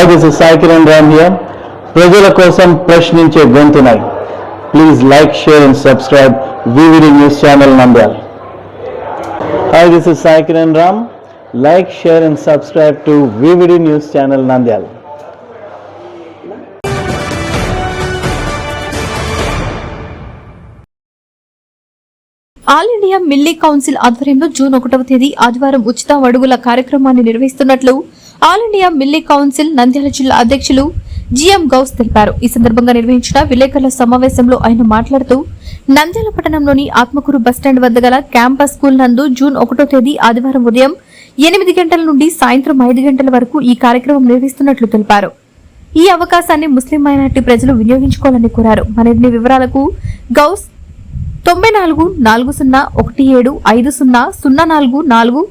Hi, this is Sai Kiran Ram here. ప్రజల కోసం ప్రశ్నించే గొంతునై. Please like, share and subscribe VVD News Channel Nandyal. Hi, this is Sai Kiran Ram. Like, share and subscribe to VVD News Channel Nandyal. All India Milli council ఆధ్వర్యంలో June 1వ తేదీ ఆదివారం ఉచిత అడుగుల కార్యక్రమాన్ని నిర్వహిస్తున్నట్లు all India Milli council Nandyal జిల్లా అధ్యక్షులు జిఎం గౌస్ తెలిపారు. ఈ సందర్భంగా నిర్వహించిన విలేకరుల సమావేశంలో ఆయన మాట్లాడుతూ నంద్యాల పట్టణంలోని ఆత్మకూరు బస్టాండ్ వద్ద గల క్యాంపస్ స్కూల్ నందు జూన్ 1వ తేదీ ఆదివారం ఉదయం 8 గంటల నుండి సాయంత్రం 5 గంటల వరకు ఈ కార్యక్రమం నిర్వహిస్తున్నట్లు తెలిపారు. ఈ అవకాశాన్ని ముస్లిం మైనారిటీ ప్రజలు వినియోగించుకోవాలని కోరారు. మరిన్ని వివరాలకు గౌస్ 944017500444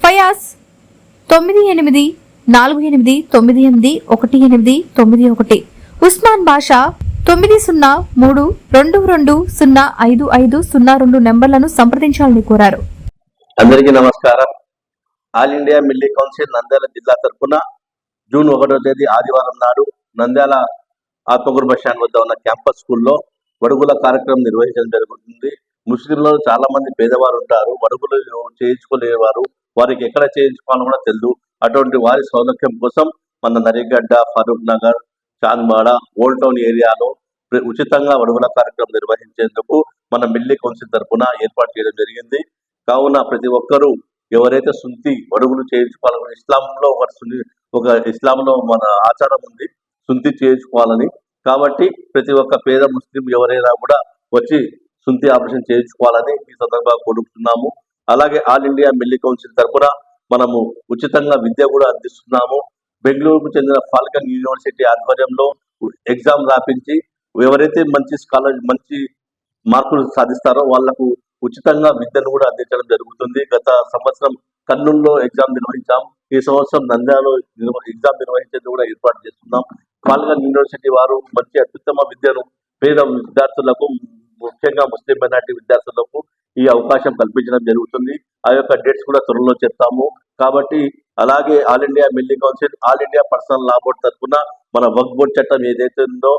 ఫయాజ్ 9848981891 ఉస్మాన్ బాషా 9032205502 నెంబర్లను సంప్రదించాలని కోరారు. అందరికీ నమస్కారం. All India Milli council Nandyal జిల్లా తరఫున జూన్ 1వ తేదీ ఆదివారం నాడు నంద్యాల ఆత్మకూరు బస్టాండ్ వద్ద ఉన్న క్యాంపస్ స్కూల్లో వడుగుల కార్యక్రమం నిర్వహించడం జరుగుతుంది. ముస్లింలలో చాలా మంది పేదవారు ఉంటారు, వడుగులు చేయించుకోలేవారు, వారికి ఎక్కడ చేయించుకోవాలో కూడా తెలియదు. అటువంటి వారి సౌలభ్యం కోసం మన నరిగడ్డ, ఫరూక్ నగర్, చాంద్మాడ, ఓల్డ్ టౌన్ ఏరియాలో ఉచితంగా వడుగుల కార్యక్రమం నిర్వహించేందుకు మన మిల్లీ కౌన్సిల్ తరఫున ఏర్పాటు చేయడం జరిగింది. కావున ప్రతి ఒక్కరూ ఎవరైతే సుంతి వడుగులు చేయించుకోవాలని ఇస్లాంలో మన ఆచారం ఉంది సుంతి చేయించుకోవాలని. కాబట్టి ప్రతి ఒక్క పేద ముస్లిం ఎవరైనా కూడా వచ్చి సుంతి ఆపరేషన్ చేయించుకోవాలని ఈ సందర్భంగా కోరుకుంటున్నాము. అలాగే ఆల్ ఇండియా మిల్లీ కౌన్సిల్ తరఫున మనము ఉచితంగా విద్య కూడా అందిస్తున్నాము. బెంగళూరుకు చెందిన ఫాల్కన్ యూనివర్సిటీ ఆధ్వర్యంలో ఎగ్జామ్ రాపించి ఎవరైతే మంచి మార్కులు సాధిస్తారో వాళ్లకు ఉచితంగా విద్యను కూడా అందించడం జరుగుతుంది. గత సంవత్సరం కర్నూలులో ఎగ్జామ్ నిర్వహించాం. ఈ సంవత్సరం నంద్యాలలో ఎగ్జామ్ నిర్వహించేందుకు కూడా ఏర్పాటు చేస్తున్నాం. ఫాల్కన్ యూనివర్సిటీ వారు మంచి అత్యుత్తమ విద్యను పేద విద్యార్థులకు, ముఖ్యంగా ముస్లిం మైనారిటీ విద్యార్థులకు ఈ అవకాశం కల్పించడం జరుగుతుంది. ఆ యొక్క డేట్స్ కూడా త్వరలో చెప్తాము. కాబట్టి అలాగే all India Milli council, all India personal law board తరఫున మన వక్ఫ్ బోర్డు చట్టం ఏదైతే ఉందో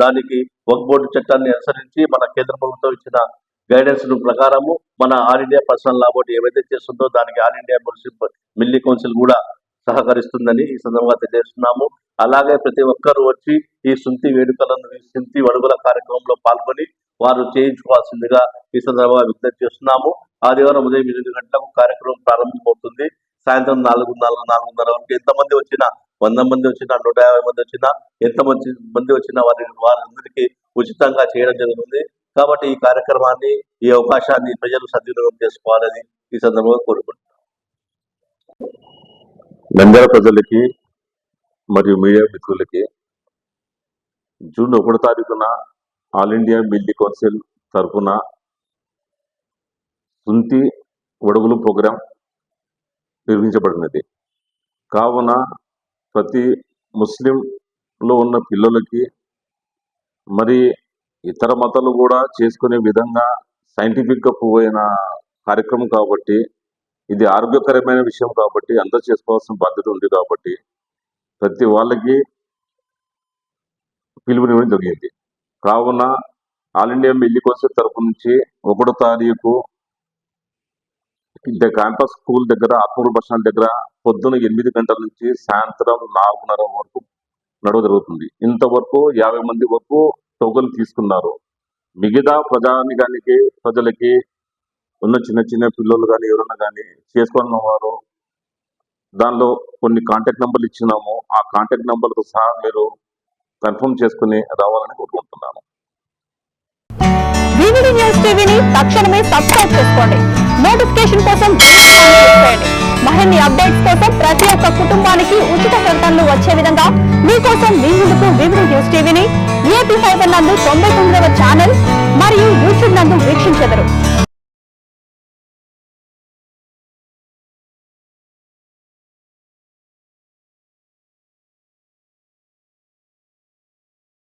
దానికి వక్ఫ్ బోర్డు చట్టాన్ని అనుసరించి మన కేంద్ర ప్రభుత్వం ఇచ్చిన గైడెన్స్ ప్రకారము మన all India personal law board ఏవైతే చేస్తుందో దానికి ఆల్ ఇండియా మిల్లీ కౌన్సిల్ కూడా సహకరిస్తుందని ఈ సందర్భంగా తెలియజేస్తున్నాము. అలాగే ప్రతి ఒక్కరూ వచ్చి ఈ సుంతి వేడుకలను, ఈ సుంతి వడుగుల కార్యక్రమంలో పాల్గొని వారు చేయించుకోవాల్సిందిగా ఈ సందర్భంగా విజ్ఞప్తి చేస్తున్నాము. ఆదివారం ఉదయం 8 గంటలకు కార్యక్రమం ప్రారంభమవుతుంది. సాయంత్రం 4:30 వరకు ఎంతమంది వచ్చినా, 100 మంది వచ్చినా, 150 మంది వచ్చినా, ఎంతమంది వచ్చినా వారందరికీ ఉచితంగా చేయడం జరుగుతుంది. కాబట్టి ఈ కార్యక్రమాన్ని, ఈ అవకాశాన్ని ప్రజలు సద్వినియోగం చేసుకోవాలని ఈ సందర్భంగా కోరుకుంటున్నాను. నంద్యాల ప్రజలకి మరియు మీడియా మిత్రులకి జూన్ 1వ తారీఖున ఆల్ ఇండియా మిల్లీ కౌన్సిల్ తరఫున సుంతి వడుగులు ప్రోగ్రాం నిర్వహించబడినది. కావున ప్రతి ముస్లింలో ఉన్న పిల్లలకి మరి ఇతర మతాలు కూడా చేసుకునే విధంగా సైంటిఫిక్గా పోయిన కార్యక్రమం కాబట్టి, ఇది ఆరోగ్యకరమైన విషయం కాబట్టి అందరూ చేసుకోవాల్సిన బాధ్యత ఉంది. కాబట్టి ప్రతి వాళ్ళకి పిలుపునివ్వడం జరిగింది. కావున ఆల్ ఇండియా మిల్లీ కౌన్సిల్ తరఫు నుంచి 1వ తారీఖు క్యాంపస్ స్కూల్ దగ్గర, ఆత్మకూరు బస్టాండ్ దగ్గర పొద్దున 8 గంటల నుంచి సాయంత్రం 4:30 వరకు నడవ జరుగుతుంది. ఇంతవరకు 50 మంది వరకు టోకన్లు తీసుకున్నారు. మిగతా ప్రజలకి ఉన్న చిన్న పిల్లలు కానీ ఎవరైనా కానీ చేసుకున్న వారు దానిలో కొన్ని కాంటాక్ట్ నెంబర్లు ఇచ్చినాము. ఆ కాంటాక్ట్ నెంబర్తో సహా మీరు కన్ఫర్మ్ చేసుకుని రావాలని కోరుకుంటున్నాను. VVD న్యూస్ టీవీని తక్షణమే సబ్స్క్రైబ్ చేసుకోండి. నోటిఫికేషన్ కోసం మరిన్ని అప్డేట్స్ కోసం ప్రతి ఒక్క కుటుంబానికి ఉచిత ప్రకటనలు వచ్చే విధంగా మీకోసం మీ ముందుకు VVD న్యూస్ టీవీని AP5 నందు 99వ ఛానల్ మరియు యూట్యూబ్ నందు వీక్షించెదరు.